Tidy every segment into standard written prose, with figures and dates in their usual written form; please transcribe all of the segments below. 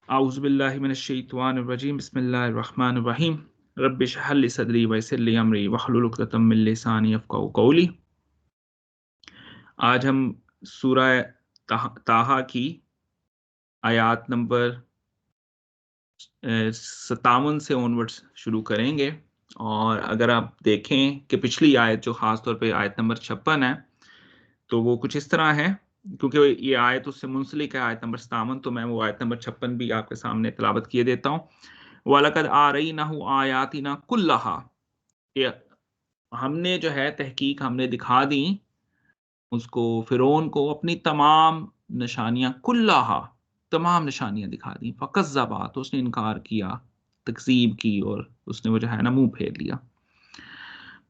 औज़ु बिल्लाहि मिनश शैतानिर रजीम बिस्मिल्लाहिर रहमानिर रहीम रब्बि इश्रह ली सदरी वयस्सिर ली अमरी वहलुल उक़दतम मिन लिसानी यफ़क़हू क़ौली। आज हम सूरह ताहा की आयत नंबर 57 से ऑनवर्ड्स शुरू करेंगे। और अगर आप देखें कि पिछली आयत जो ख़ास तौर पे आयत नंबर 56 है, तो वो कुछ इस तरह है, क्योंकि ये आयत उससे मुंसलिक है आयत नंबर 57, तो मैं वो आयत नंबर 56 भी आपके सामने तिलावत किए देता हूँ। वलक़द आरयनाहु आयातिना कुल्लहा, ये हमने जो है तहकीक हमने दिखा दी उसको, फ़िरौन को अपनी तमाम निशानियाँ, कुल्लहा तमाम निशानियाँ दिखा दी। फ़कज़्ज़बा, तो उसने इनकार किया, तकज़ीब की और उसने वो जो है ना मुँह फेर लिया।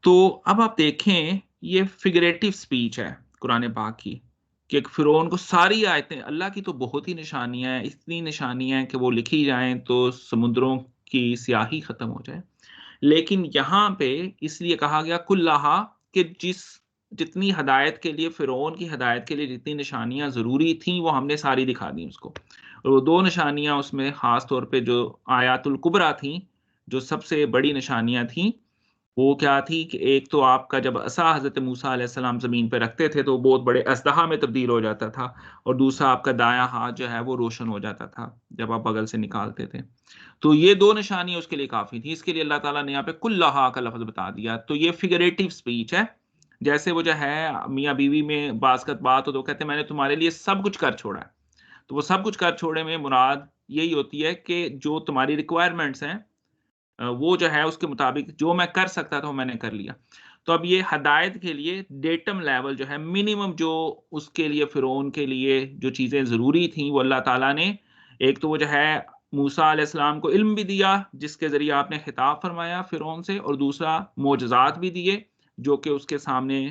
तो अब आप देखें, ये फिगरेटिव स्पीच है कुरान पाक की, कि एक फ़िरौन को सारी आयतें, अल्लाह की तो बहुत ही निशानियाँ हैं, इतनी निशानियाँ हैं कि वो लिखी जाएँ तो समुद्रों की स्याही ख़त्म हो जाए। लेकिन यहाँ पे इसलिए कहा गया कुल्लहा, कि जितनी हदायत के लिए, फ़िरौन की हदायत के लिए जितनी निशानियाँ ज़रूरी थीं, वो हमने सारी दिखा दी उसको। और वो 2 निशानियाँ उसमें ख़ास तौर पे जो आयातुल कुबरा थीं, जो सबसे बड़ी निशानियाँ थीं, वो क्या थी कि एक तो आपका जब असा हज़रत मूसा अलैहि सलाम ज़मीन पे रखते थे, तो वो बहुत बड़े अजदहा में तब्दील हो जाता था, और दूसरा आपका दायाँ हाथ जो है वो रोशन हो जाता था, जब आप बगल से निकालते थे। तो ये 2 निशानियाँ उसके लिए काफ़ी थी। इसके लिए अल्लाह ताला ने यहाँ पे कुल्लहा का लफ़्ज़ बता दिया। तो ये फिगरेटिव स्पीच है। जैसे वो जो है मियाँ-बीवी में बाज़ बात हो तो कहते हैं मैंने तुम्हारे लिए सब कुछ कर छोड़ा है। तो वो सब कुछ कर छोड़े में मुराद यही होती है कि जो तुम्हारी रिक्वायरमेंट्स हैं, वो जो है उसके मुताबिक जो मैं कर सकता था वो मैंने कर लिया। तो अब ये हदायत के लिए डेटम लेवल जो है, मिनिमम जो उसके लिए, फ़िरौन के लिए जो चीज़ें ज़रूरी थी, वो अल्लाह ताला ने, एक तो वो जो है मूसा अलैहिस्सलाम को इल्म भी दिया, जिसके ज़रिए आपने खिताब फरमाया फ़िरौन से, और दूसरा मोजज़ात भी दिए, जो कि उसके सामने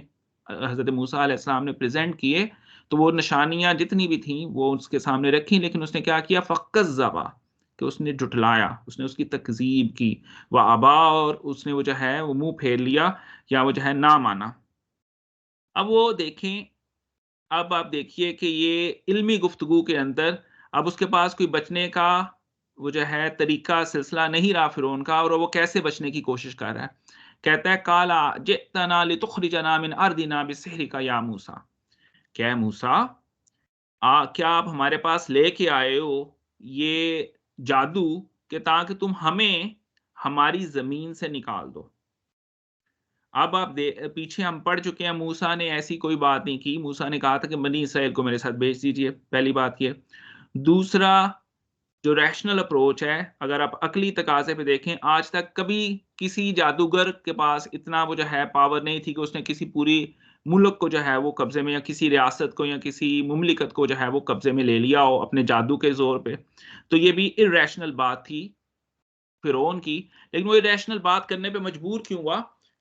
हज़रत मूसा अलैहिस्सलाम ने प्रेज़ेंट किए। तो वो निशानियाँ जितनी भी थीं, वो उसके सामने रखी, लेकिन उसने क्या किया? फ़क़ज़्ज़बा, कि उसने झुठलाया, उसने उसकी तकज़ीब की। व अबा, और उसने वो जो है वो मुँह फेर लिया, या वो जो है ना माना। अब वो देखें, अब आप देखिए कि ये इल्मी गुफ्तगू के अंदर अब उसके पास कोई बचने का वो जो है तरीका, सिलसिला नहीं रहा फ़िरौन का, और वो कैसे बचने की कोशिश कर रहा है। कहता है काला जितना लितुखरिजना मिन अर्दिना बिसिहरिका या मूसा। क्या है मूसा, क्या आप हमारे पास लेके आए हो ये जादू, कि ताकि तुम हमें हमारी ज़मीन से निकाल दो। अब आप पीछे हम पढ़ चुके हैं, मूसा ने ऐसी कोई बात नहीं की। मूसा ने कहा था कि बनी इसराइल को मेरे साथ भेज दीजिए, पहली बात ये। दूसरा, जो रैशनल अप्रोच है, अगर आप अकली तकाज़े पे देखें, आज तक कभी किसी जादूगर के पास इतना वो जो है पावर नहीं थी कि उसने किसी पूरी मुल्क को जो है वो कब्ज़े में, या किसी रियासत को या किसी मुमलिकत को जो है वो कब्ज़े में ले लिया हो अपने जादू के ज़ोर पे। तो ये भी इर्रेशनल बात थी फ़िरौन की, लेकिन वो इर्रेशनल बात करने पे मजबूर क्यों हुआ?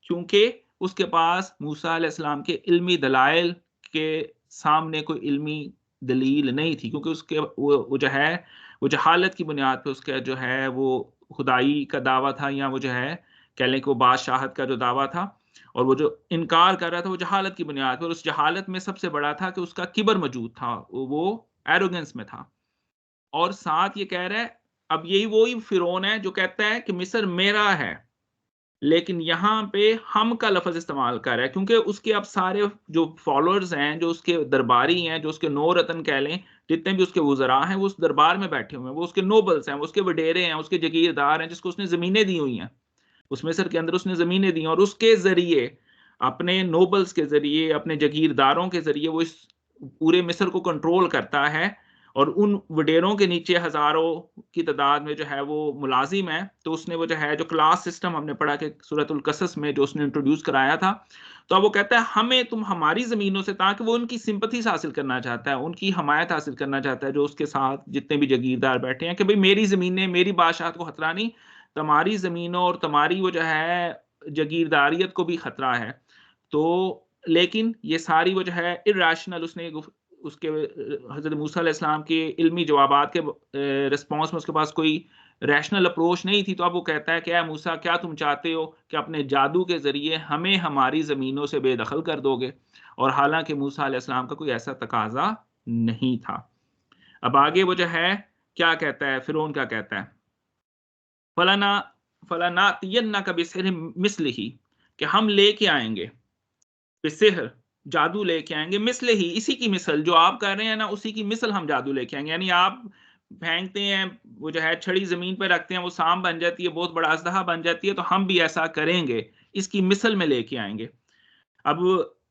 क्योंकि उसके पास मूसा अलैहिस्सलाम के इल्मी दलाइल के सामने कोई इल्मी दलील नहीं थी, क्योंकि उसके वो जो है, वो जहालत की बुनियाद पे उसका जो है वो खुदाई का दावा था, या वो जो है कह लें कि वो बादशाहत का जो दावा था, और वो जो इनकार कर रहा था वो जहालत की बुनियाद पे, और उस जहालत में सबसे बड़ा था कि उसका किब्र मौजूद था, वो एरोगेंस में था। और साथ ये कह रहा है, अब यही वही फ़िरौन है जो कहता है कि मिस्र मेरा है, लेकिन यहाँ पे हम का लफ़्ज़ इस्तेमाल कर रहा है, क्योंकि उसके अब सारे जो फ़ॉलोअर्स हैं, जो उसके दरबारी हैं, जो उसके नौ-रत्न कह लें, जितने भी उसके वुज़रा हैं, वो उस दरबार में बैठे हुए हैं, वो उसके नोबल्स हैं, वो उसके वडेरे हैं, उसके जागीरदार हैं, जिसको उसने ज़मीनें दी हुई हैं। उस मिस्र के अंदर उसने ज़मीनें दी हैं, और उसके ज़रिए, अपने नोबल्स के ज़रिए, अपने जागीरदारों के ज़रिए वो इस पूरे मिस्र को कंट्रोल करता है, और उन वडेरों के नीचे हज़ारों की तादाद में जो है वो मुलाज़िम हैं। तो उसने वो जो है, जो क्लास सिस्टम हमने पढ़ा कि सूरतुल कसस में जो उसने इंट्रोड्यूस कराया था, तो अब वो कहता है हमें तुम हमारी ज़मीनों से, ताकि वो उनकी सिम्पैथीज़ हासिल करना चाहता है, उनकी हमायत हासिल करना चाहता है, जो उसके साथ जितने भी जागीरदार बैठे हैं, कि भई मेरी ज़मीनें, मेरी बादशाहत को खतरा नहीं, तुम्हारी ज़मीनों और तुम्हारी वो जो है जागीरदारियत को भी खतरा है। तो लेकिन ये सारी वो जो है इर्रेशनल, उसने उसके हज़रत मूसा अलैहिस्सलाम के इल्मी जवाबात के रिस्पॉन्स में उसके पास कोई रैशनल अप्रोच नहीं थी। तो अब वो कहता है कि ऐ मूसा, क्या तुम चाहते हो कि अपने जादू के ज़रिए हमें हमारी ज़मीनों से बेदखल कर दोगे? और हालाँकि मूसा अलैहिस्सलाम का कोई ऐसा तकाज़ा नहीं था। अब आगे वो जो है क्या कहता है, फिरौन क्या कहता है? फलाना फलानातियन्नका बिसिहरिन मिस्लिही, कि हम लेके आएँगे, बिसिहर, जादू लेके आएँगे, मिस्लिही, इसी की मिसल जो आप कर रहे हैं ना, उसी की मिसल हम जादू लेके आएँगे। यानी आप फेंकते हैं, वो जो है छड़ी ज़मीन पे रखते हैं, वो सांप बन जाती है, बहुत बड़ा अज़दहा बन जाती है, तो हम भी ऐसा करेंगे, इसकी मिसल में लेके आएँगे। अब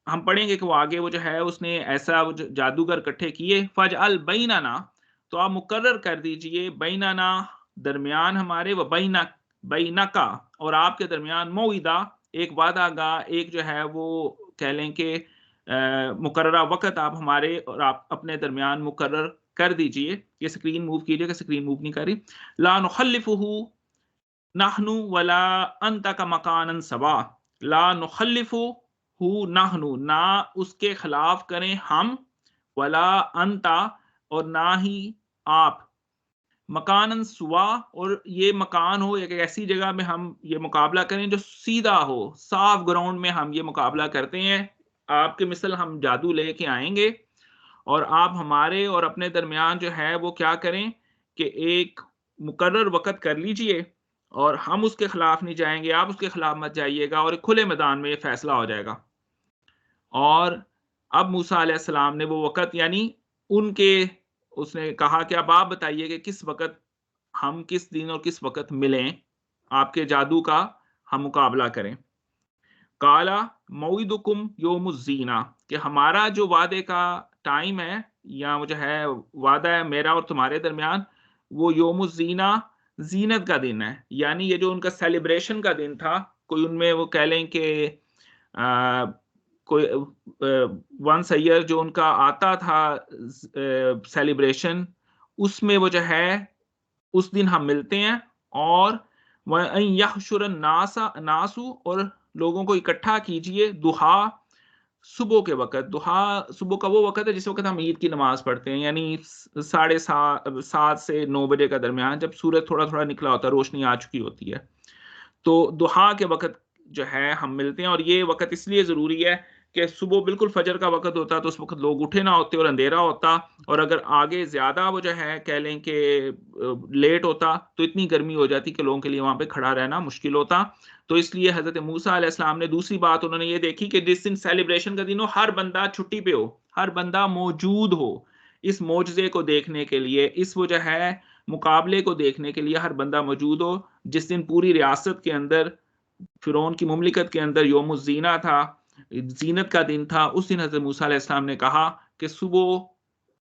हम पढ़ेंगे कि वो आगे वो जो है उसने ऐसा वो जो जादूगर इकट्ठे किए, फजअल बैनना, तो आप मुकर्रर कर दीजिए, बैनना, दरमियान हमारे, व बैनका, और आपके दरमियान, मौइदा, एक वादागाह, एक जो है वो कह लें कि मुकर्ररा वक़्त आप हमारे और आप अपने दरमियान मुकर्रर कर दीजिए। ये स्क्रीन मूव कीजिएगा, स्क्रीन मूव नहीं कर रही। ला नुखल्लिफुहु नहनु वला अंत का मकानन सवा, ला नुखल्लिफु हु नहनु, ना उसके खिलाफ करें हम, वला अंता, और ना ही आप, मकानन सुवा, और ये मकान हो एक ऐसी जगह में हम ये मुकाबला करें जो सीधा हो, साफ ग्राउंड में हम ये मुकाबला करते हैं। आपके मिसल हम जादू लेके आएंगे, और आप हमारे और अपने दरमियान जो है वो क्या करें कि एक मुकर्रर वक़्त कर लीजिए, और हम उसके खिलाफ नहीं जाएँगे, आप उसके खिलाफ मत जाइएगा, और एक खुले मैदान में ये फैसला हो जाएगा। और अब मूसा अलैहि सलाम ने वो वक़्त, यानी उनके, उसने कहा कि अब आप बताइए कि किस वक़्त, हम किस दिन और किस वक़्त मिलें, आपके जादू का हम मुकाबला करें। काला मौइदुकुम यौमुज़्ज़ीना, कि हमारा जो वादे का टाइम है, या वो जो है वादा है मेरा और तुम्हारे दरमियान, वो यौमुज़्ज़ीना, ज़ीनत का दिन है। यानी ये जो उनका सेलिब्रेशन का दिन था, कोई उनमें वो कह लें कि कोई वंस अ ईयर जो उनका आता था सेलिब्रेशन, उसमें वो जो है उस दिन हम मिलते हैं, और वअन यहशुरन नासु, और लोगों को इकट्ठा कीजिए, दुहा, सुबह के वक़्त। दुहा सुबह का वो वक़्त है जिस वक़्त हम ईद की नमाज़ पढ़ते हैं, यानी साढ़े 7 से 9 बजे का दरमियान, जब सूरज थोड़ा-थोड़ा निकला होता है, रोशनी आ चुकी होती है। तो दुहा के वक़्त जो है हम मिलते हैं, और ये वक़्त इसलिए ज़रूरी है कि सुबह बिल्कुल फ़जर का वक़्त होता, तो उस वक़्त लोग उठे ना होते और अंधेरा होता, और अगर आगे ज़्यादा वो जो है कह लें कि लेट होता, तो इतनी गर्मी हो जाती कि लोगों के लिए वहाँ पे खड़ा रहना मुश्किल होता। तो इसलिए हज़रत मूसा अलैहि सलाम ने दूसरी बात उन्होंने ये देखी कि जिस दिन सेलिब्रेशन का दिन हो, हर बंदा छुट्टी पे हो, हर बंदा मौजूद हो, इस मौजज़े को देखने के लिए, इस वो जो है मुकाबले को देखने के लिए हर बंदा मौजूद हो। जिस दिन पूरी रियासत के अंदर, फ़िरौन की मुमलिकत के अंदर यौमुज़्ज़ीना था, ज़ीनत का दिन था, उस दिन हज़रत मूसा अलैहि सलाम ने कहा कि सुबह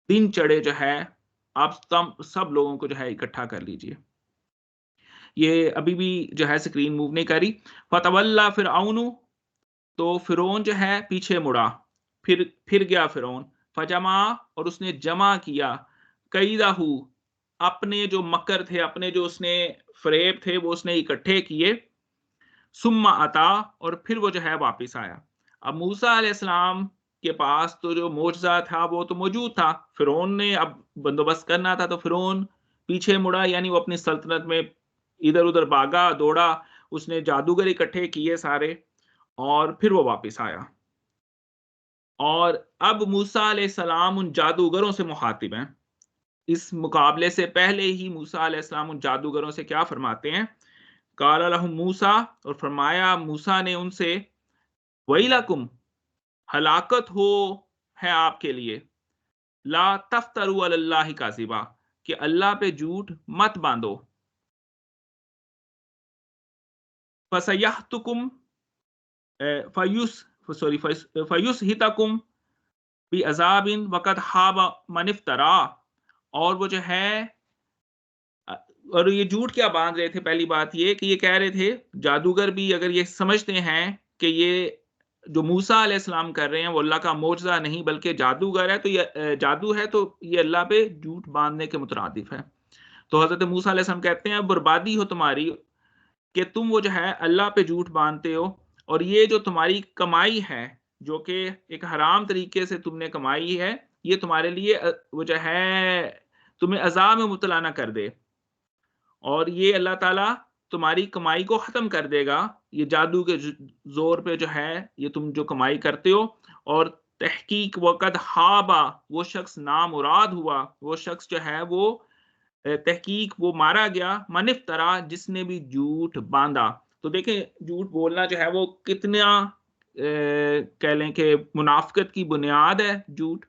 दिन चढ़े जो है, आप तम सब लोगों को जो है इकट्ठा कर लीजिए। ये अभी भी जो है स्क्रीन मूव नहीं कर रही। फ़तवल्ला फ़िरऔनु, तो फ़िरौन जो है पीछे मुड़ा, फिर गया फ़िरौन, फ़जमा, और उसने जमा किया, कैदहू, अपने जो मकर थे, अपने जो उसने फ़रेब थे, वो उसने इकट्ठे किए, सुम्मा अता, और फिर वो जो है वापिस आया। अब मूसा अलैहिस्सलाम के पास तो जो मोजज़ा था वो तो मौजूद था, फ़िरौन ने अब बंदोबस्त करना था, तो फ़िरौन पीछे मुड़ा, यानी वो अपनी सल्तनत में इधर-उधर भागा, दौड़ा, उसने जादूगर इकट्ठे किए सारे, और फिर वो वापिस आया। और अब मूसा अलैहिस्सलाम उन जादूगरों से मुखातिब हैं। इस मुकाबले से पहले ही मूसा अलैहिस्सलाम उन जादूगरों से क्या फरमाते हैं? काला लहुम मूसा, और फरमाया मूसा ने उनसे, वैलकुम, हलाकत हो है आपके लिए, ला तफ्तरू अलल्लाहि काज़िबा, कि अल्लाह पे झूठ मत बांधो, फसयहतुकुम फयुस सॉरी फयुसहितकुम बि अज़ाबिन वक़द हाबा मन इफ्तरा, और वो जो है अ, और ये झूठ क्या बाँध रहे थे, पहली बात ये कि ये कह रहे थे, जादूगर भी अगर ये समझते हैं कि ये जो मूसा अलैहिस्सलाम कर रहे हैं वो अल्लाह का मोजज़ा नहीं बल्कि जादूगर है, तो ये जादू है, तो ये अल्लाह पे झूठ बाँधने के मुतरादिफ है। तो हज़रत मूसा अलैहिस्सलाम कहते हैं, बर्बादी हो तुम्हारी कि तुम वो जो है अल्लाह पे झूठ बाँधते हो, और ये जो तुम्हारी कमाई है, जो कि एक हराम तरीके से तुमने कमाई है, ये तुम्हारे लिए वो जो है तुम्हें अज़ाब में मुब्तला ना कर दे। और ये अल्लाह ताला तुम्हारी कमाई को ख़त्म कर देगा। ये जादू के ज़ोर पे जो है, ये तुम जो कमाई करते हो, और तहकीक वक़द हाबा, वो शख़्स नामुराद हुआ, वो शख़्स जो है वो तहकीक वो मारा गया, मन इफ्तरा जिसने भी झूठ बांधा। तो देखें झूठ बोलना जो है वो कितना कह लें कि मुनाफ़िक़त की बुनियाद है झूठ।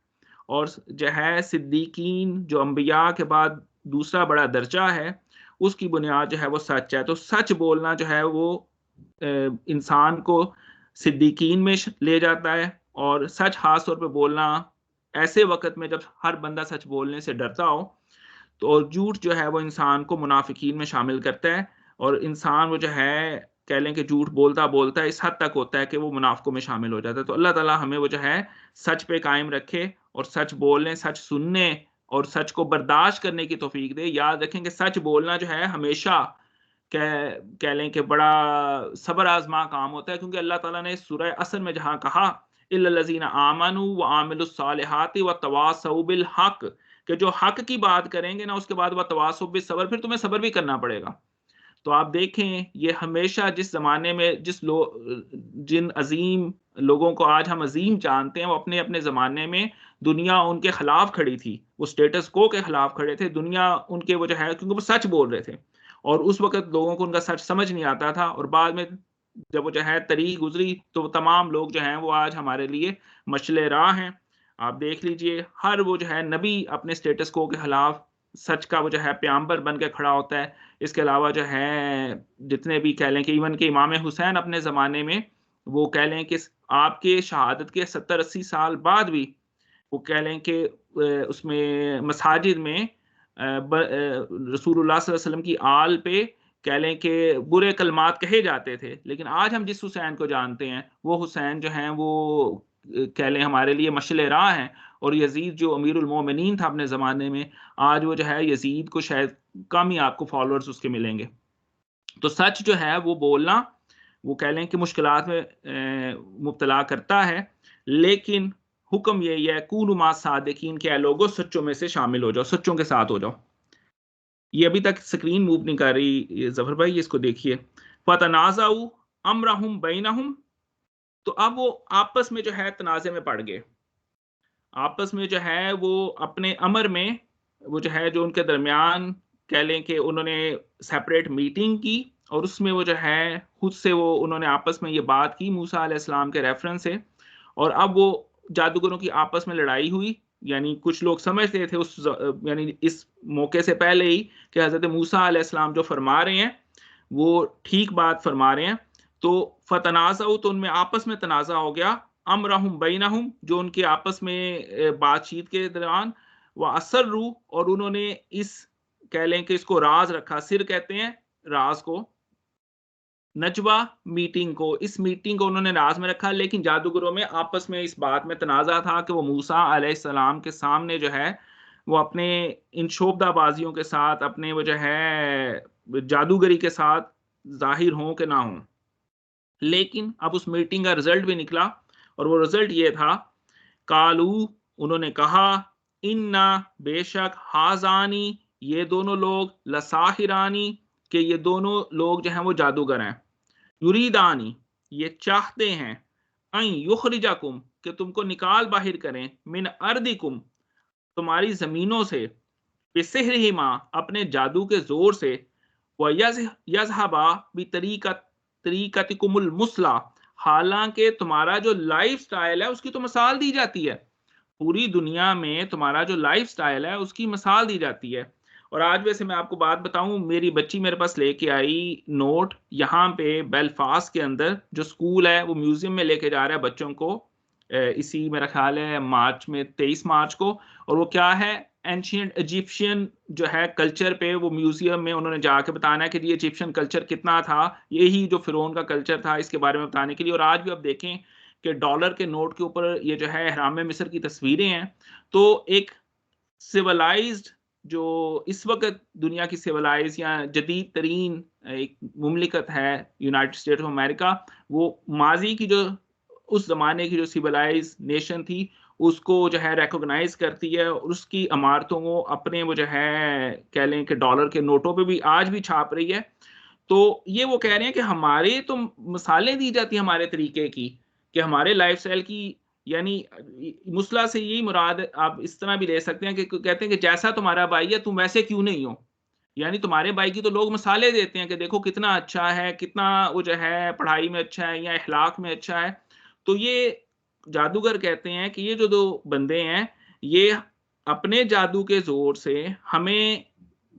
और जो है सिद्दीकीन जो अंबिया के बाद दूसरा बड़ा दर्जा है, उसकी बुनियाद जो है वो सच है। तो सच बोलना जो है वो इंसान को सिद्दीकीन में ले जाता है। और सच ख़ास तौर पे बोलना ऐसे वक़्त में जब हर बंदा सच बोलने से डरता हो, तो और झूठ जो है वो इंसान को मुनाफ़िकीन में शामिल करता है। और इंसान वो जो है कह लें कि झूठ बोलता-बोलता इस हद तक होता है कि वो मुनाफ़िकों में शामिल हो जाता है। तो अल्लाह ताला हमें वो जो है सच पे कायम रखे और सच बोलने, सच सुनने और सच को बर्दाश्त करने की तौफ़ीक दे। याद रखें कि सच बोलना जो है हमेशा कह कह लें कि बड़ा सब्र आज़मा काम होता है, क्योंकि अल्लाह ताला ने सूरह असर में जहाँ कहा इल्लल्लज़ीना आमनू व आमिलुस्सालिहाति व तवासौ बिल हक़, कि जो हक़ की बात करेंगे ना उसके बाद व तवासौ बिस सब्र, फिर तुम्हें सब्र भी करना पड़ेगा। तो आप देखें ये हमेशा जिस ज़माने में जिन अज़ीम लोगों को आज हम अज़ीम जानते हैं, वो अपने-अपने ज़माने में दुनिया उनके खिलाफ खड़ी थी। वो स्टेटस को के खिलाफ खड़े थे। दुनिया उनके वो जो है क्योंकि वो सच बोल रहे थे। और उस वक़्त लोगों को उनका सच समझ नहीं आता था और बाद में जब वो जो है तरीक़ गुज़री तो वो तमाम लोग जो हैं वो आज हमारे लिए मशअल राह हैं। आप देख लीजिए हर वो जो है नबी अपने स्टेटस को के खिलाफ सच का वो जो है पैगंबर बन के खड़ा होता है। इसके अलावा जो है जितने भी कह लें कि इवन के इमाम हुसैन अपने ज़माने में वो कह लें कि आपके शहादत के 70-80 साल बाद भी वो कह लें कि उसमें मसाजिद में रसूलुल्लाह सल्लल्लाहु अलैहि वसल्लम की आल पे कह लें कि बुरे कलमात कहे जाते थे। लेकिन आज हम जिस हुसैन को जानते हैं, वो हुसैन जो हैं वो कह लें हमारे लिए मशअल राह हैं। और यज़ीद जो अमीरुल मोमिनीन था अपने ज़माने में, आज वो जो है यज़ीद को शायद कम ही आपको फ़ॉलोअर्स उसके मिलेंगे। तो सच जो है वो बोलना, वो कह लें कि मुश्किलात में मुब्तला करता है, लेकिन हुक्म यही है कूनू मा सादिकीन, कि ऐ लोगो सच्चों में से शामिल हो जाओ, सच्चों के साथ हो जाओ। ये अभी तक स्क्रीन मूव नहीं कर रही ये ज़फ़र भाई, इसको देखिए। फ़तनाज़अू अम्रहुम बैनहुम, तो अब वो आपस में जो है तनाज़े में पड़ गए। आपस में जो है वो अपने अमर में वो जो है जो उनके दरमियान कह लें कि उन्होंने सेपरेट मीटिंग की और उसमें वो जो है खुद से वो उन्होंने आपस में ये बात की मूसा अलैहिस्सलाम के रेफरेंस से। और अब वो जादूगरों की आपस में लड़ाई हुई। यानी कुछ लोग समझते थे यानी इस मौके से पहले ही कि हज़रत मूसा अलैहिस्सलाम जो फरमा रहे हैं वो ठीक बात फरमा रहे हैं। तो फ़तनाज़अू, तो उनमें आपस में तनाज़ा हो गया। अम्रहुम बैनहुम, जो उनके आपस में बातचीत के दौरान, व असर्रू, और उन्होंने इस कह लें कि इसको राज़ रखा। सिर कहते हैं राज़ को, नजवा मीटिंग को, इस मीटिंग को उन्होंने राज़ में रखा। लेकिन जादूगरों में आपस में इस बात में तनाज़ा था कि वो मूसा अलैहिस्सलाम के सामने जो है वो अपने इन शोभदाबाजियों के साथ, अपने वो जो है जादूगरी के साथ ज़ाहिर हों कि ना हों। लेकिन अब उस मीटिंग का रिजल्ट भी निकला और वो रिजल्ट ये था, कालू, उन्होंने कहा, इन्ना, बेशक, हाज़ानी, ये दोनों लोग, लसाहिरानी, कि ये दोनों लोग जो हैं वो जादूगर हैं। युरीदानी, ये चाहते हैं, अन युखरिजाकुम, कि तुमको निकाल बाहिर करें, मिन अर्दिकुम, तुम्हारी जमीनों से, बिसिहरिहिमा, अपने जादू के जोर से, व यज़हबा तरीकतिकुमुल मुस्ला, हालांकि तुम्हारा जो लाइफ स्टाइल है उसकी तो मिसाल दी जाती है। पूरी दुनिया में तुम्हारा जो लाइफ स्टाइल है उसकी मिसाल दी जाती है। और आज वैसे मैं आपको बात बताऊं, मेरी बच्ची मेरे पास लेके आई नोट, यहाँ पे बेलफास्ट के अंदर जो स्कूल है वो म्यूजियम में लेके जा रहा है बच्चों को, इसी मेरा ख्याल है मार्च में, 23 मार्च को। और वो क्या है, एंशियंट इजिप्शियन जो है कल्चर पे, वो म्यूजियम में उन्होंने जाके बताना है कि ये इजिप्शियन कल्चर कितना था, यही जो फिरौन का कल्चर था, इसके बारे में बताने के लिए। और आज भी आप देखें कि डॉलर के नोट के ऊपर ये जो है इहराम मिस्र की तस्वीरें हैं। तो एक सिविलाइज्ड जो इस वक्त दुनिया की सिविलाइज या जदीद तरीन एक मुमलिकत है यूनाइटेड स्टेट्स ऑफ अमेरिका, वो माजी की जो उस जमाने की जो सिविलाइज नेशन थी उसको जो है रिकॉग्नाइज करती है और उसकी इमारतों को अपने वो जो है कह लें कि डॉलर के नोटों पे भी आज भी छाप रही है। तो ये वो कह रहे हैं कि हमारे तो मिसालें दी जाती हैं हमारे तरीके की, कि हमारे लाइफस्टाइल की, यानी मुसला से यही मुराद आप इस तरह भी ले सकते हैं कि कहते हैं कि जैसा तुम्हारा भाई है तुम वैसे क्यों नहीं हो। यानी तुम्हारे भाई की तो लोग मिसालें देते हैं कि देखो कितना अच्छा है, कितना वो जो है पढ़ाई में अच्छा है या अखलाक में अच्छा है। तो ये जादूगर कहते हैं कि ये जो 2 बंदे हैं, ये अपने जादू के ज़ोर से हमें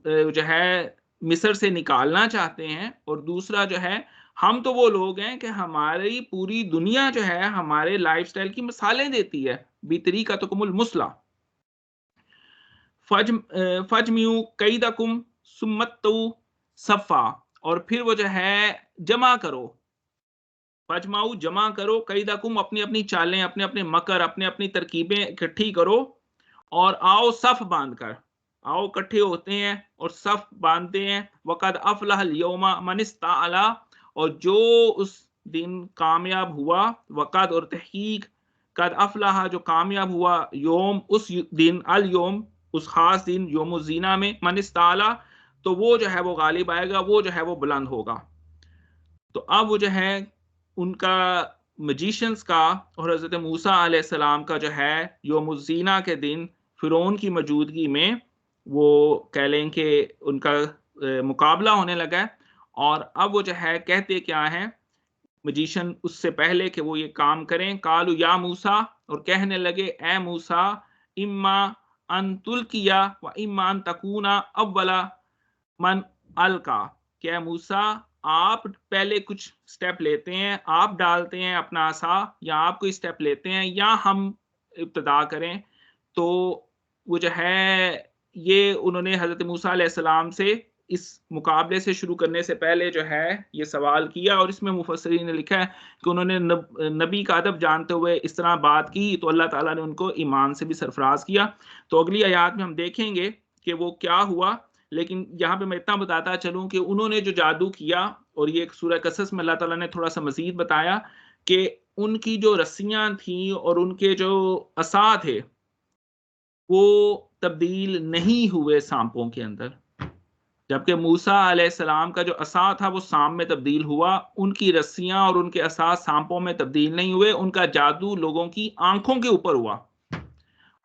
जो है मिस्र से निकालना चाहते हैं, और दूसरा जो है हम तो वो लोग हैं कि हमारी पूरी दुनिया जो है हमारे लाइफ़स्टाइल की मिसालें देती है। बितरीक़तकुमुल मुस्ला। फजमिउ कैदकुम सुम्मतु सफ़ा, और फिर वो जो है जमा करो, फजमाऊ जमा करो, कैदकुम अपनी-अपनी चालें, अपने-अपने मकर, अपनी-अपनी तरकीबें इकट्ठी करो, और आओ सफ़ बाँधकर। आओ इकट्ठे होते हैं और सफ़ बाँधते हैं। वक़द अफ़लहल यौमा मन इस्तअला, और जो उस दिन कामयाब हुआ, वक़द और तहक़ीक़, क़द अफ़लह जो कामयाब हुआ, यौम उस दिन, अल यौम उस ख़ास दिन, यौमुज़्ज़ीना में, मन इस्तअला तो वो जो है वो गालिब आएगा, वो जो है वो बुलंद होगा। तो अब वो जो है उनका मैजिशियंस का और हज़रत मूसा अलैहिस्सलाम का जो है यौमुज़्ज़ीना के दिन फ़िरौन की मौजूदगी में वो कह लें कि उनका मुकाबला होने लगा है। और अब वो जो है कहते क्या हैं मैजिशियन, उससे पहले कि वो ये काम करें, कालू या मूसा, और कहने लगे ए मूसा, इम्मा अन तुल्किया व इम्मा अन तकूना अव्वला मन अलका, क्या मूसा आप पहले कुछ स्टेप लेते हैं, आप डालते हैं अपना आसा, या आप कोई स्टेप लेते हैं, या हम इब्तिदा करें। तो वो जो है ये उन्होंने हज़रत मूसा अलैहिस्सलाम से इस मुकाबले से शुरू करने से पहले जो है ये सवाल किया, और इसमें मुफस्सिरीन ने लिखा है कि उन्होंने नबी का अदब जानते हुए इस तरह बात की, तो अल्लाह ताला ने उनको ईमान से भी सरफराज किया। तो अगली आयत में हम देखेंगे कि वो क्या हुआ। लेकिन यहाँ पे मैं इतना बताता चलूँ कि उन्होंने जो जादू किया, और ये एक सूरह कसस में अल्लाह ताला ने थोड़ा-सा मज़ीद बताया कि उनकी जो रस्सियाँ थीं और उनके जो असा थे, वो तब्दील नहीं हुए साँपों के अंदर। जबकि मूसा अलैहिस्सलाम का जो असा था वो साँप में तब्दील हुआ, उनकी रस्सियाँ और उनके असा साँपों में तब्दील नहीं हुए, उनका जादू लोगों की आँखों के ऊपर हुआ।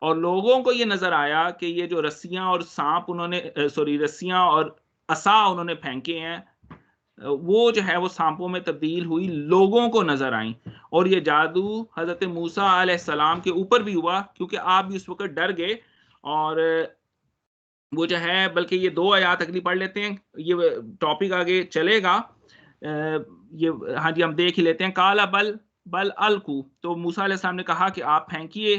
और लोगों को ये नज़र आया कि ये जो रस्सियाँ और साँप उन्होंने रस्सियाँ और असा उन्होंने फेंके हैं, वो जो है वो साँपों में तब्दील हुई, लोगों को नज़र आईं। और ये जादू हज़रत मूसा अलैहिस्सलाम के ऊपर भी हुआ, क्योंकि आप भी उस वक़्त डर गए। और वो जो है, बल्कि ये 2 आयत अगली पढ़ लेते हैं, ये टॉपिक आगे चलेगा। ये हाँ जी, हम देख ही लेते हैं। काला बल बल अलकू, तो मूसा अलैहिस्सलाम ने कहा कि आप फेंकिए।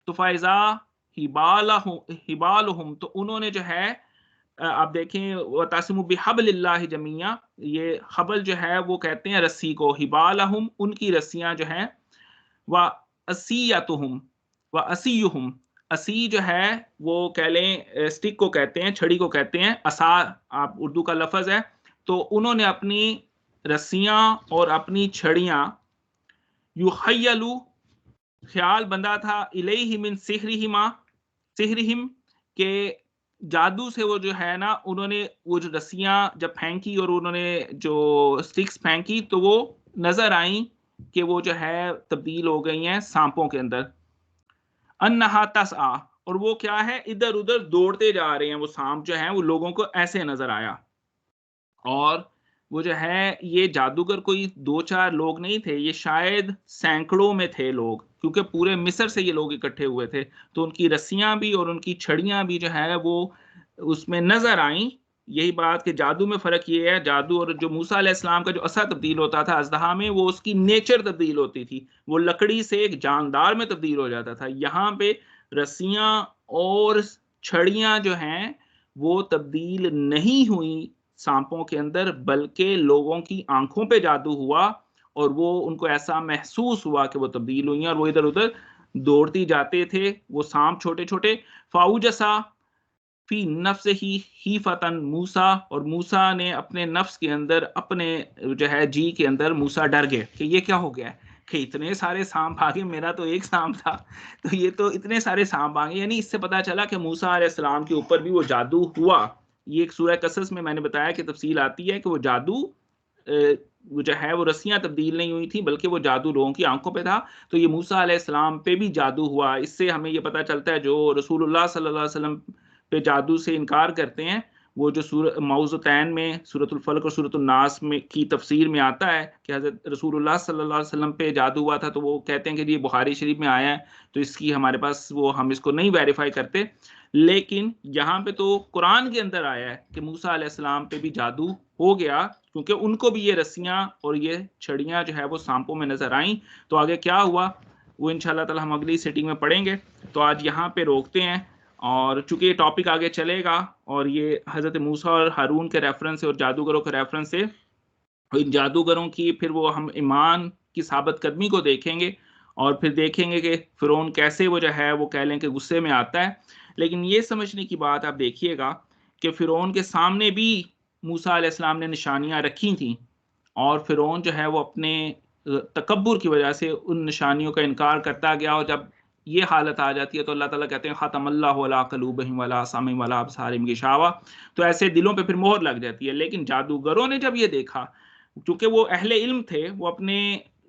तो फ़ाइज़ा हिबालुहुम, तो उन्होंने जो है आप देखें, वतसिमु बिहब्लिल्लाहि जमीआ, ये हबल जो है वो कहते हैं रस्सी को, हिबालहुम उनकी रस्सियाँ जो हैं, व असियतुहुम व असियुहुम, असी जो है वो कह लें स्टिक को कहते हैं, छड़ी को कहते हैं, असा आप उर्दू का लफ़्ज़ है। तो उन्होंने अपनी रस्सियाँ और अपनी छड़ियाँ, युख़य्यलु ख़्याल बंधा था, इलैहि मिन सिहरिहिम के जादू से, वो जो है ना, उन्होंने वो जो रस्सियाँ जब फेंकी और उन्होंने जो स्टिक्स फेंकी, तो वो नज़र आईं कि वो जो है तब्दील हो गई हैं साँपों के अंदर। अन्नहा तसआ, और वो क्या है, इधर-उधर दौड़ते जा रहे हैं, वो साँप जो हैं वो लोगों को ऐसे नज़र आया। और वो जो है ये जादूगर कोई 2-4 लोग नहीं थे, ये शायद सैकड़ों में थे लोग, क्योंकि पूरे मिस्र से ये लोग इकट्ठे हुए थे। तो उनकी रस्सियाँ भी और उनकी छड़ियाँ भी जो है वो उसमें नज़र आईं। यही बात कि जादू में फ़र्क ये है, जादू और जो मूसा अलैहिस्सलाम का जो असा तब्दील होता था अज़दहा में, वो उसकी नेचर तब्दील होती थी। वो लकड़ी से एक जानदार में तब्दील हो जाता था। यहाँ पे रस्सियाँ और छड़ियाँ जो हैं, वो तब्दील नहीं हुई साँपों के अंदर, बल्कि लोगों की आँखों पे जादू हुआ, और वो उनको ऐसा महसूस हुआ कि वो तब्दील हुई हैं, और वो इधर-उधर दौड़ती जाते थे, वो साँप छोटे-छोटे। फ़ाऊजसा फ़ी नफ़्सिही ख़ीफ़तन मूसा, और मूसा ने अपने नफ्स के अंदर, अपने जो है जी के अंदर, मूसा डर गए कि ये क्या हो गया है, कि इतने सारे साँप आ गए, मेरा तो एक साँप था, तो ये तो इतने सारे साँप आ गए। यानी इससे पता चला कि मूसा अलैहिस्सलाम के ऊपर भी वो जादू हुआ। ये एक सूरह कसस में मैंने बताया कि तफ़सील आती है कि वो जादू वो जो है वो रस्सियाँ तब्दील नहीं हुई थी, बल्कि वो जादू लोगों की आँखों पे था। तो ये मूसा अलैहिस्सलाम पे भी जादू हुआ। इससे हमें ये पता चलता है, जो रसूलुल्लाह सल्लल्लाहु अलैहि वसल्लम पे जादू से इनकार करते हैं, वो जो मौज़ुतैन में सूरतुल फलक और सूरतुल नास में की तफसीर में आता है कि हज़रत रसूलुल्लाह सल्लल्लाहु अलैहि वसल्लम पे जादू हुआ था, तो वो कहते हैं कि जी बुखारी शरीफ में आया है, तो इसकी हमारे पास वो हम इसको नहीं वेरीफाई करते। लेकिन यहाँ पे तो कुरान के अंदर आया है कि मूसा अलैहिस्सलाम पे भी जादू हो गया, क्योंकि उनको भी ये रस्सियाँ और ये छड़ियाँ जो है वो सांपों में नज़र आईं। तो आगे क्या हुआ, वो इंशाअल्लाह ताला हम अगली सिटिंग में पढ़ेंगे। तो आज यहाँ पे रोकते हैं, और चूँकि ये टॉपिक आगे चलेगा और ये हज़रत मूसा और हारून के रेफ़रेंस से और जादूगरों के रेफ़रेंस से, इन जादूगरों की फिर वो हम ईमान की साबित कदमी को देखेंगे, और फिर देखेंगे कि फ़िरौन कैसे वो जो है वो कह लें कि गुस्से में आता है। लेकिन ये समझने की बात आप देखिएगा कि फ़िरौन के सामने भी मूसा अलैहिस्सलाम ने निशानियाँ रखी थीं, और फ़िरौन जो है वो अपने तकब्बुर की वजह से उन निशानियों का इनकार करता गया, और जब ये हालत आ जाती है तो अल्लाह ताला कहते हैं ख़तमल्लाहु अला क़ुलूबिहिम वला समिहिम वला अबसारिहिम गिशावा। तो ऐसे दिलों पे फिर मोहर लग जाती है। लेकिन जादूगरों ने जब ये देखा, चूँकि वो अहले इल्म थे, वो अपने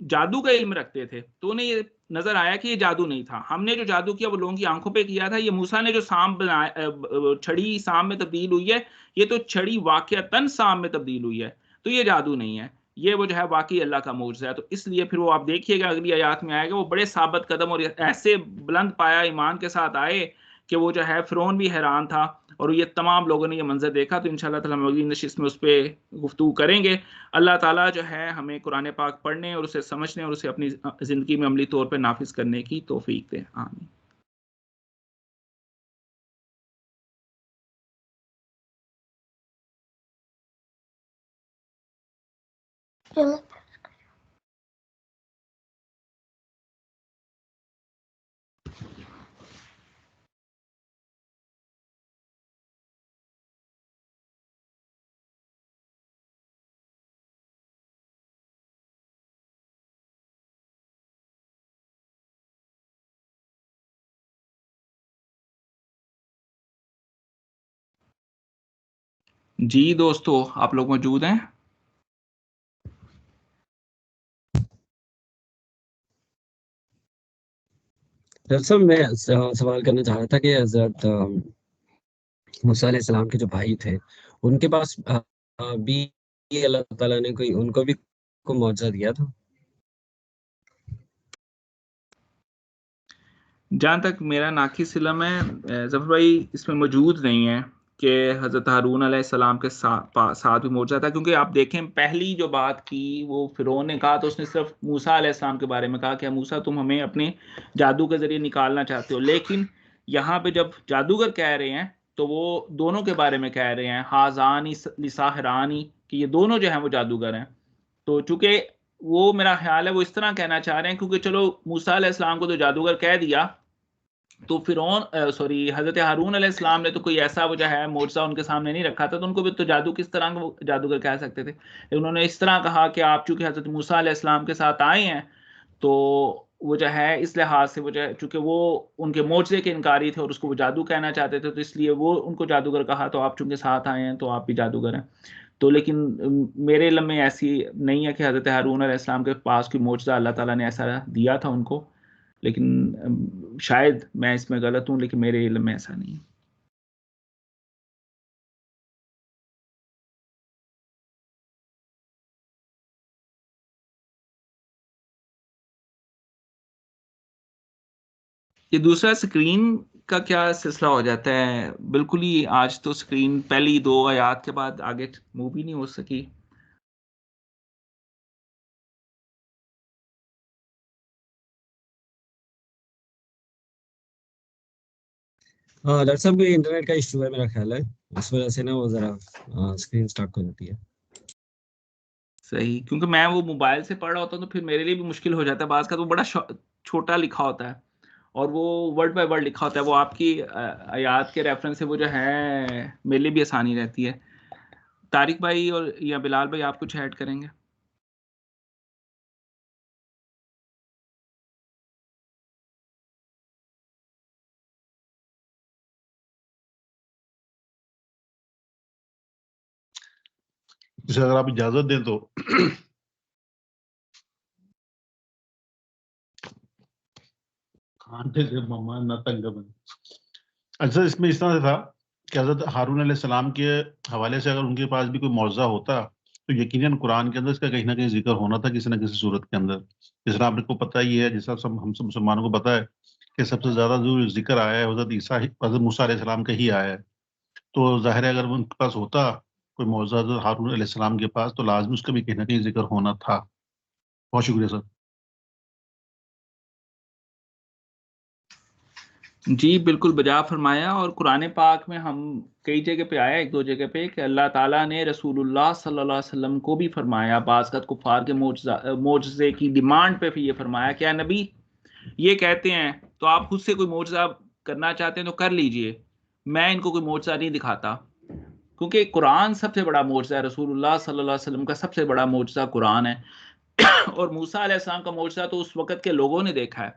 जादू का इल्म रखते थे, तो उन्हें ये नज़र आया कि ये जादू नहीं था। हमने जो जादू किया वो लोगों की आँखों पे किया था। ये मूसा ने जो साँप बनाया, छड़ी साँप में तब्दील हुई है, ये तो छड़ी वाक़िअतन साँप में तब्दील हुई है। तो ये जादू नहीं है। ये वो जो है वाक़ई अल्लाह का मौजज़ा है। तो इसलिए फिर वो आप देखिएगा अगली आयत में आएगा, वो बड़े साबित कदम और ऐसे बुलंद पाया ईमान के साथ आए कि वो जो है फ़िरौन भी हैरान था, और ये तमाम लोगों ने ये मंज़र देखा। तो इंशाअल्लाह ताला हम अगली नशिस्त में उस पे गुफ्तगू करेंगे। अल्लाह ताला जो है हमें कुरान पाक पढ़ने और उसे समझने और उसे अपनी ज़िंदगी में अमली तौर पे नाफ़िज़ करने की तौफ़ीक दे। आमीन। जी दोस्तों, आप लोग मौजूद हैं? डॉक्टर साहब, मैं सवाल करना चाह रहा था कि हज़रत मूसा अलैहिस्सलाम के जो भाई थे, उनके पास भी अल्लाह ताला ने कोई उनको भी को मौजज़ा दिया था? जहाँ तक मेरा नाक़िस इल्म है, ज़फ़र भाई इसमें मौजूद नहीं है कि हज़रत हारून अलैहिस्सलाम के साथ भी मौजूदा था, क्योंकि आप देखें पहली जो बात की वो फ़िरौन ने कहा, तो उसने सिर्फ़ मूसा अलैहिस्सलाम के बारे में कहा कि मूसा तुम हमें अपने जादू के ज़रिए निकालना चाहते हो। लेकिन यहाँ पे जब जादूगर कह रहे हैं, तो वो दोनों के बारे में कह रहे हैं, हाज़ानी लिसाहिरानी, कि ये दोनों जो हैं वो जादूगर हैं। तो चूँकि वो मेरा ख़्याल है वो इस तरह कहना चाह रहे हैं, क्योंकि चलो मूसा अलैहिस्सलाम को तो जादूगर कह दिया, तो फ़िरौन सॉरी हज़रत हारून अलैहिस्सलाम ने तो कोई ऐसा वो जो है मौजज़ा उनके सामने नहीं रखा था, तो उनको भी तो जादू किस तरह का वो जादूगर कह सकते थे। लेकिन उन्होंने इस तरह कहा कि आप चूँकि हज़रत मूसा अलैहिस्सलाम के साथ आए हैं, तो वो जो है इस लिहाज़ से वो जो है, चूँकि वो उनके मौजज़े के इनकारी थे और उसको वो जादू कहना चाहते थे, तो इसलिए वो उनको जादूगर कहा, तो आप चूँकि साथ आए हैं, तो आप भी जादूगर हैं। तो लेकिन मेरे इल्म में ऐसी नहीं है कि हज़रत हारून अलैहिस्सलाम के पास कोई मौजज़ा अल्लाह ताला ने ऐसा दिया था उनको। लेकिन शायद मैं इसमें गलत हूँ, लेकिन मेरे इल्म में ऐसा नहीं है। ये दूसरा स्क्रीन का क्या सिलसिला हो जाता है? बिल्कुल ही आज तो स्क्रीन पहली 2 आयत के बाद आगे मूव ही नहीं हो सकी। हाँ, डॉक्टर साहब, ये इंटरनेट का इश्यू है मेरा ख़्याल है। इस वज़ह से ना वो ज़रा स्क्रीन स्टक हो जाती है। सही, क्योंकि मैं वो मोबाइल से पढ़ रहा होता हूँ, तो फिर मेरे लिए भी मुश्किल हो जाता है। बाज़ का तो बड़ा छोटा लिखा होता है, और वो वर्ड बाय वर्ड लिखा होता है। वो आपकी आयत के रेफ़रेंस से वो जो है मेरे लिए भी आसानी रहती है। तारिक भाई और या बिलाल भाई, आप कुछ ऐड करेंगे? जैसे अगर आप इजाजत दें तो खाने से मम्मा न तंग बन। अच्छा, इसमें इस तरह से था कि हज़रत हारून अलैहिस्सलाम के हवाले से अगर उनके पास भी कोई मौज़ा होता तो यकीनन कुरान के अंदर इसका कहीं ना कहीं जिक्र होना था किसी न किसी सूरत के अंदर। जिस तरह आपको पता ही है, जिस तरह हम सब मुसलमानों को पता है कि सबसे ज़्यादा जो जिक्र आया है हज़रत मूसा अलैहिस्सलाम का ही आया है। तो ज़ाहिर है अगर उनके पास होता कोई मौज़ा हज़रत हारून अलैहिस्सलाम के पास तो लाज़मी उसका भी कहीं न कहीं जिक्र होना था। बहुत शुक्रिया सर। जी बिल्कुल बजा फरमाया। और कुरान पाक में हम कई जगह पे आया, एक दो जगह पे, कि अल्लाह ताला ने रसूलुल्लाह सल्लल्लाहु अलैहि वसल्लम को भी फरमाया, बाज़ कुफ़ार के मोजज़े की डिमांड पे भी ये फरमाया, क्या नबी ये कहते हैं तो आप खुद से कोई मोजज़ा करना चाहते हैं तो कर लीजिए, मैं इनको कोई मोजज़ा नहीं दिखाता। क्योंकि कुरान सबसे बड़ा मोजज़ा है, रसूलुल्लाह सल्लल्लाहु अलैहि वसल्लम का सबसे बड़ा मोजज़ा कुरान है। और मूसा अलैहिस्सलाम का मोजज़ा तो उस वक़्त के लोगों ने देखा है।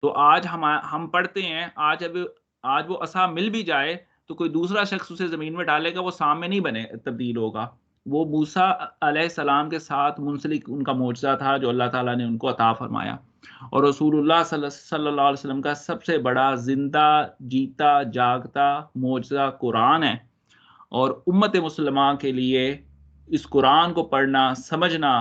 तो आज हम पढ़ते हैं, आज वो असा मिल भी जाए तो कोई दूसरा शख्स उसे ज़मीन में डालेगा, वो साम में नहीं बने तब्दील होगा। वो मूसा अलैहिस्सलाम के साथ मुंसलिक उनका मोजज़ा था जो अल्लाह ताला ने उनको अता फरमाया। और रसूलुल्लाह सल्लल्लाहु अलैहि वसल्लम का सबसे बड़ा ज़िंदा जीता जागता मोजज़ा कुरान है। और उम्मत मुसलमान के लिए इस कुरान को पढ़ना, समझना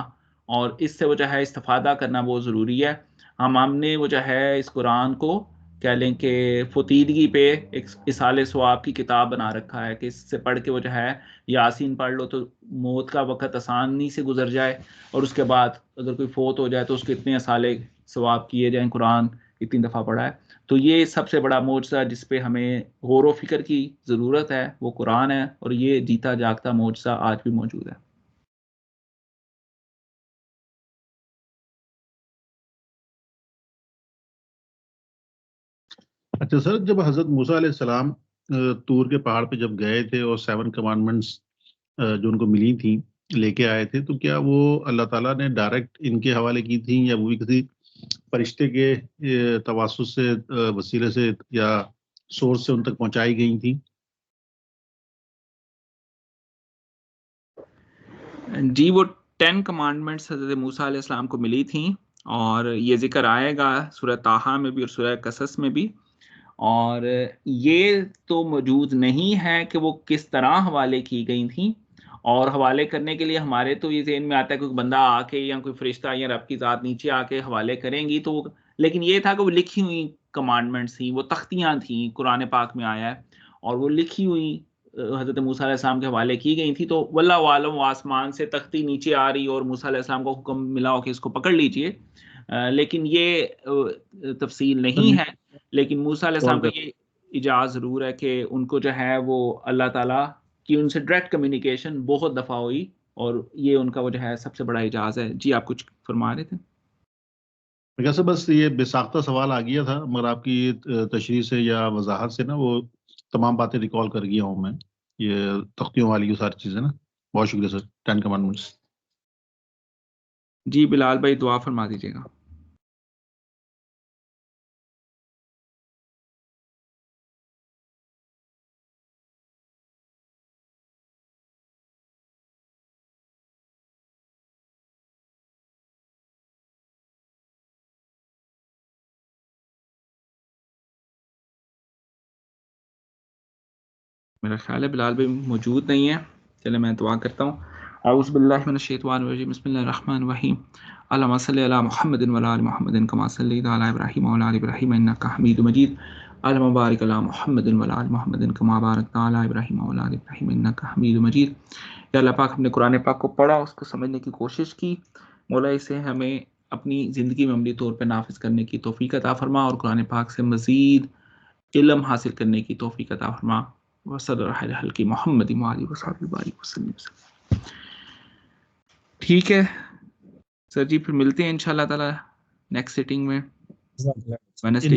और इससे वो जो है इस्तिफ़ादा करना बहुत ज़रूरी है। हमने वो जो है इस कुरान को कह लें कि फ़ुतीदगी पे एक इसाले सवाब की किताब बना रखा है कि इससे पढ़ के वो जो है यासीन पढ़ लो तो मौत का वक़्त आसानी से गुज़र जाए, और उसके बाद अगर कोई फ़ौत हो जाए तो उसके इतने इसाले सवाब किए जाएँ, कुरान इतनी दफ़ा पढ़ा है। तो ये सबसे बड़ा मोजज़ा जिस पे हमें गौर व फ़िक्र की ज़रूरत है वो कुरान है, और ये जीता जागता मोजज़ा आज भी मौजूद है। अच्छा सर, जब हज़रत मूसा अलैहिस्सलाम तूर के पहाड़ पे जब गए थे और 7 कमांडमेंट्स जो उनको मिली थी लेके आए थे, तो क्या वो अल्लाह ताला ने डायरेक्ट इनके हवाले की थी या वो भी किसी फरिश्ते के तवासुस से वसीले से या सोर्स से उन तक पहुंचाई गई थी? जी, वो 10 कमांडमेंट्स हज़रत मूसा अलैहिस्सलाम को मिली थी, और ये ज़िक्र आएगा सूरह ताहा में भी और सूरह कसस में भी। और ये तो मौजूद नहीं है कि वो किस तरह हवाले की गई थी। और हवाले करने के लिए हमारे तो ये ज़हन में आता है कोई बंदा आके या कोई फरिश्ता या रब की ज़ात नीचे आके हवाले करेंगी तो लेकिन ये था कि वो लिखी हुई कमांडमेंट्स थी, वो तख्तियाँ थीं, कुरान पाक में आया है। और वो लिखी हुई हज़रत मूसा अलैहिस्सलाम के हवाले की गई थी, तो वल्लाहु आलम वो आसमान से तख्ती नीचे आ रही और मूसा अलैहिस्सलाम को हुक्म मिला हो कि इसको पकड़ लीजिए। लेकिन ये तफ़सील नहीं है। लेकिन मूसा अलैहिस्सलाम का ये इजाज़ ज़रूर है कि उनको जो है वो अल्लाह ताला की उनसे डायरेक्ट कम्युनिकेशन बहुत दफ़ा हुई, और ये उनका वो जो है सबसे बड़ा इजाज़ है। जी, आप कुछ फरमा रहे थे? मेरे ख्याल से बस ये बेसाख्ता सवाल आ गया था, मगर आपकी तशरीह से या वजाहत से ना वो तमाम बातें रिकॉल कर गया हूँ मैं, ये तख्तियों वाली ये सारी चीज़ें ना। बहुत शुक्रिया सर। 10 कमांडमेंट्स। जी, बिलाल भाई दुआ फरमा दीजिएगा। मेरा ख़्याल है बिलाल भाई मौजूद नहीं है। चलिए मैं दुआ करता हूँ। औज़ु बिल्लाहि मिनश शैतानिर रजीम, बिस्मिल्लाहिर रहमानिर रहीम। अल्लाहुम्मा सल्लि अला मुहम्मदिन व अला आलि मुहम्मदिन कमा सल्लैता अला इब्राहीम व अला आलि इब्राहीम इन्नका हमीदुम मजीद। अल्लाहुम्मा बारिक अला मुहम्मदिन व अला आलि मुहम्मदिन कमा बारकता अला इब्राहीम व अला आलि इब्राहीम इन्नका हमीदुम मजीद। या अल्लाह पाक, हमने कुरान पाक को पढ़ा, उसको समझने की कोशिश की। मौला इसे हमें अपनी ज़िंदगी में अमली तौर पे नाफ़िज़ करने की तौफ़ीक अता फ़रमा, और कुरान पाक से मज़ीद इल्म हासिल करने की तौफ़ीक अता फ़रमा। वसल्लल्लाहु अला हल्की मोहम्मद व आलिहि वसहबिहि बारिक वसल्लम। ठीक है सर जी, फिर मिलते हैं इंशाअल्लाह ताला नेक्स्ट सिटिंग में जज़ाकल्लाह। वेडनेसडे।